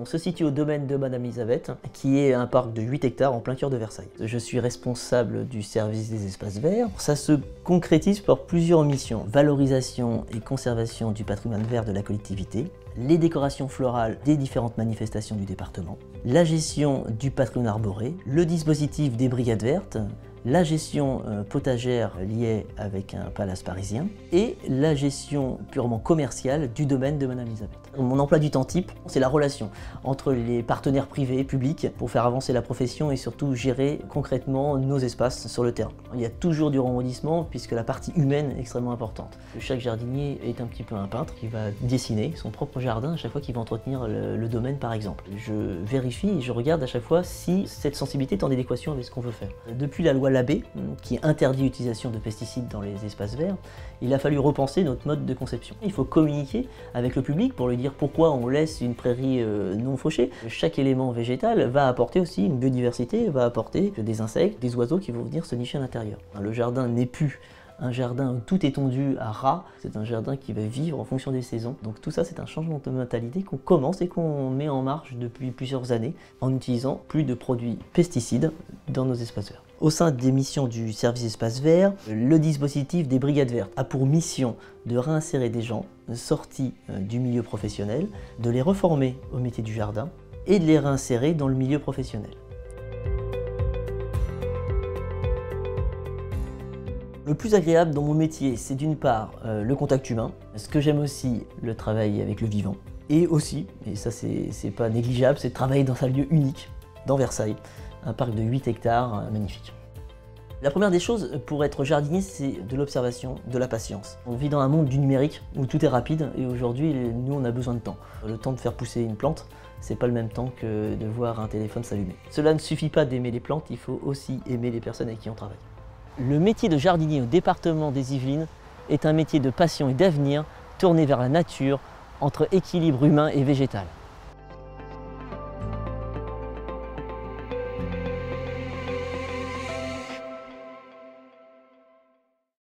On se situe au domaine de Madame Elisabeth, qui est un parc de 8 hectares en plein cœur de Versailles. Je suis responsable du service des espaces verts. Ça se concrétise par plusieurs missions. Valorisation et conservation du patrimoine vert de la collectivité, les décorations florales des différentes manifestations du département, la gestion du patrimoine arboré, le dispositif des brigades vertes, la gestion potagère liée avec un palace parisien et la gestion purement commerciale du domaine de Madame Elisabeth. Mon emploi du temps type, c'est la relation entre les partenaires privés et publics pour faire avancer la profession et surtout gérer concrètement nos espaces sur le terrain. Il y a toujours du rebondissement puisque la partie humaine est extrêmement importante. Chaque jardinier est un petit peu un peintre qui va dessiner son propre jardin à chaque fois qu'il va entretenir le domaine par exemple. Je vérifie et je regarde à chaque fois si cette sensibilité est en adéquation avec ce qu'on veut faire. Depuis la loi Labbé, qui interdit l'utilisation de pesticides dans les espaces verts, il a fallu repenser notre mode de conception. Il faut communiquer avec le public pour lui dire pourquoi on laisse une prairie non fauchée. Chaque élément végétal va apporter aussi une biodiversité, va apporter des insectes, des oiseaux qui vont venir se nicher à l'intérieur. Le jardin n'est plus un jardin où tout est tondu à ras, c'est un jardin qui va vivre en fonction des saisons. Donc tout ça, c'est un changement de mentalité qu'on commence et qu'on met en marche depuis plusieurs années en utilisant plus de produits pesticides dans nos espaces verts. Au sein des missions du service espace vert, le dispositif des brigades vertes a pour mission de réinsérer des gens sortis du milieu professionnel, de les reformer au métier du jardin et de les réinsérer dans le milieu professionnel. Le plus agréable dans mon métier, c'est d'une part le contact humain. Ce que j'aime aussi, le travail avec le vivant. Et aussi, et ça c'est pas négligeable, c'est de travailler dans un lieu unique, dans Versailles, un parc de 8 hectares magnifique. La première des choses pour être jardinier, c'est de l'observation, de la patience. On vit dans un monde du numérique où tout est rapide et aujourd'hui, nous on a besoin de temps. Le temps de faire pousser une plante, c'est pas le même temps que de voir un téléphone s'allumer. Cela ne suffit pas d'aimer les plantes, il faut aussi aimer les personnes avec qui on travaille. Le métier de jardinier au département des Yvelines est un métier de passion et d'avenir tourné vers la nature entre équilibre humain et végétal.